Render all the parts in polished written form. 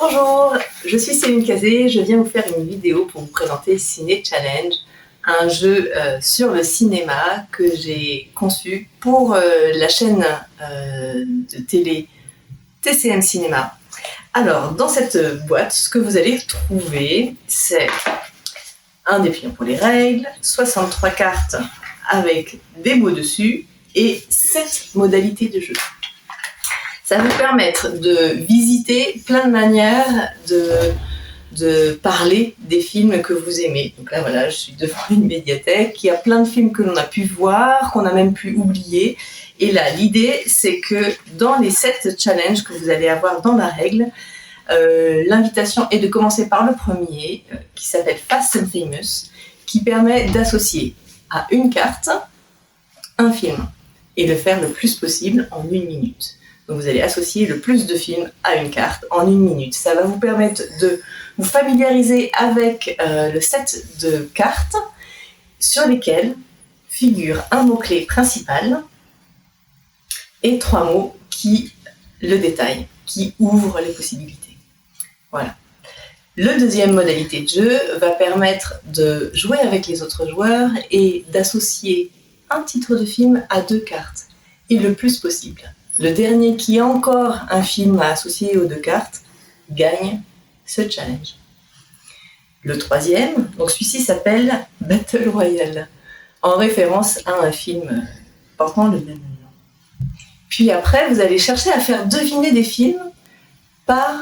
Bonjour, je suis Céline Cazé, je viens vous faire une vidéo pour vous présenter Ciné Challenge, un jeu sur le cinéma que j'ai conçu pour la chaîne de télé TCM Cinéma. Alors, dans cette boîte, ce que vous allez trouver, c'est un dépliant pour les règles, 63 cartes avec des mots dessus et 7 modalités de jeu. Ça va vous permettre de visiter plein de manières de parler des films que vous aimez. Donc là, voilà, je suis devant une médiathèque, il y a plein de films que l'on a pu voir, qu'on a même pu oublier. Et là, l'idée, c'est que dans les 7 challenges que vous allez avoir dans la règle, l'invitation est de commencer par le premier, qui s'appelle Fast and Famous, qui permet d'associer à une carte un film et le faire le plus possible en 1 minute. Donc vous allez associer le plus de films à une carte en 1 minute. Ça va vous permettre de vous familiariser avec le set de cartes sur lesquelles figure un mot-clé principal et 3 mots qui le détaillent, qui ouvrent les possibilités. Voilà. Le deuxième modalité de jeu va permettre de jouer avec les autres joueurs et d'associer un titre de film à 2 cartes, et le plus possible. Le dernier qui a encore un film à associer aux 2 cartes gagne ce challenge. Le troisième, donc celui-ci s'appelle Battle Royale, en référence à un film portant le même nom. Puis après, vous allez chercher à faire deviner des films par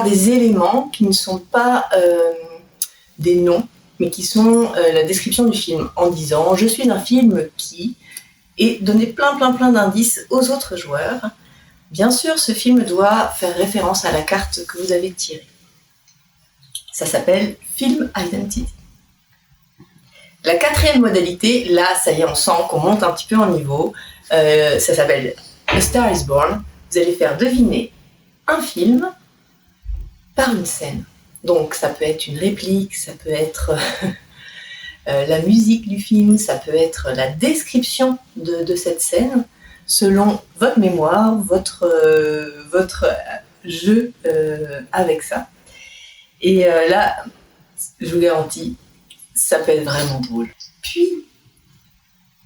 des éléments qui ne sont pas des noms, mais qui sont la description du film, en disant « Je suis un film qui » et donner plein d'indices aux autres joueurs. Bien sûr, ce film doit faire référence à la carte que vous avez tirée. Ça s'appelle Film Identity. La 4e modalité, là, ça y est, on sent qu'on monte un petit peu en niveau. Ça s'appelle A Star is Born. Vous allez faire deviner un film par une scène. Donc, ça peut être une réplique, ça peut être la musique du film, ça peut être la description de cette scène, selon votre mémoire, votre jeu avec ça. Et là, je vous garantis, ça peut être vraiment drôle. Puis,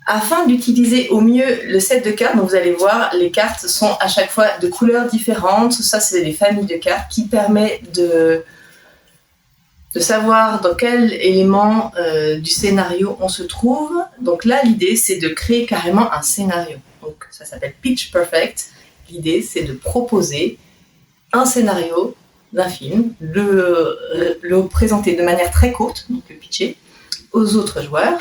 afin d'utiliser au mieux le set de cartes, donc vous allez voir, les cartes sont à chaque fois de couleurs différentes. Ça, c'est des familles de cartes qui permettent de savoir dans quel élément du scénario on se trouve. Donc là, l'idée, c'est de créer carrément un scénario. Donc ça s'appelle Pitch Perfect. L'idée, c'est de proposer un scénario d'un film, le présenter de manière très courte, donc le pitcher, aux autres joueurs.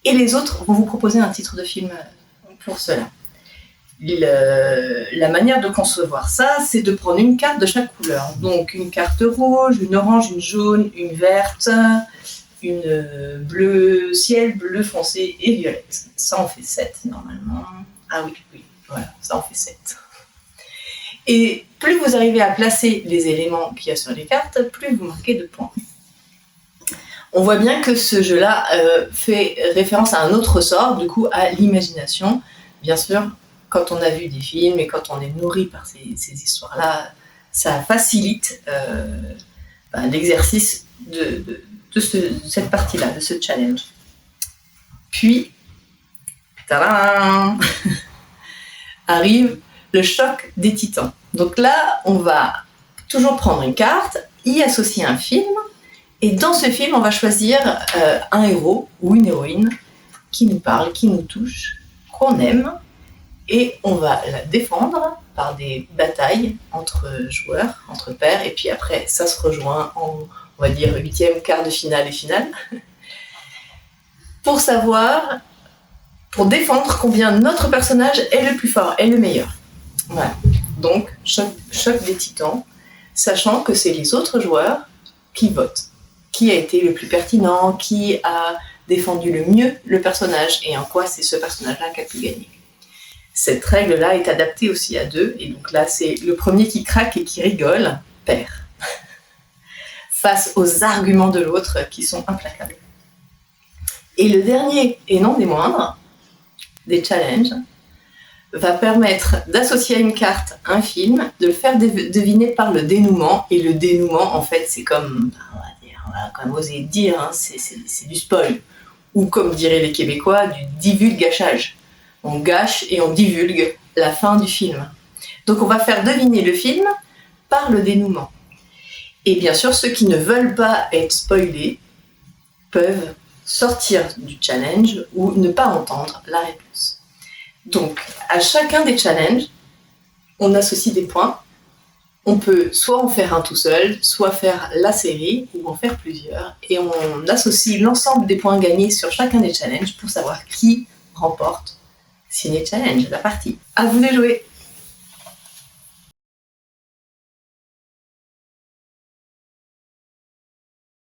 Et les autres vont vous proposer un titre de film pour cela. La manière de concevoir ça, c'est de prendre une carte de chaque couleur. Donc une carte rouge, une orange, une jaune, une verte, une bleu ciel, bleu foncé et violette. Ça en fait 7 normalement. Ah oui, voilà, ça en fait 7. Et plus vous arrivez à placer les éléments qu'il y a sur les cartes, plus vous marquez de points. On voit bien que ce jeu-là fait référence à un autre sort, du coup à l'imagination. Bien sûr, quand on a vu des films et quand on est nourri par ces histoires-là, ça facilite l'exercice de cette partie-là, de ce challenge. Puis, tadam, arrive le choc des titans. Donc là, on va toujours prendre une carte, y associer un film, et dans ce film, on va choisir un héros ou une héroïne qui nous parle, qui nous touche, qu'on aime, et on va la défendre par des batailles entre joueurs, entre pairs, et puis après, ça se rejoint en, on va dire, 8e, quart de finale et finale, pour défendre combien notre personnage est le plus fort, est le meilleur. Voilà. Donc, choc des titans, sachant que c'est les autres joueurs qui votent. Qui a été le plus pertinent, qui a défendu le mieux le personnage, et en quoi c'est ce personnage-là qui a pu gagner. Cette règle-là est adaptée aussi à 2, et donc là, c'est le premier qui craque et qui rigole, perd. Face aux arguments de l'autre qui sont implacables. Et le dernier, et non des moindres, des challenges, va permettre d'associer à une carte un film, de le faire deviner par le dénouement. Et le dénouement, en fait, c'est comme, on va quand même oser dire, hein, c'est du spoil. Ou comme diraient les Québécois, du divulgachage. On gâche et on divulgue la fin du film. Donc on va faire deviner le film par le dénouement. Et bien sûr, ceux qui ne veulent pas être spoilés peuvent sortir du challenge ou ne pas entendre la réponse. Donc, à chacun des challenges, on associe des points. On peut soit en faire un tout seul, soit faire la série, ou en faire plusieurs. Et on associe l'ensemble des points gagnés sur chacun des challenges pour savoir qui remporte Ciné Challenge, la partie. À vous de jouer!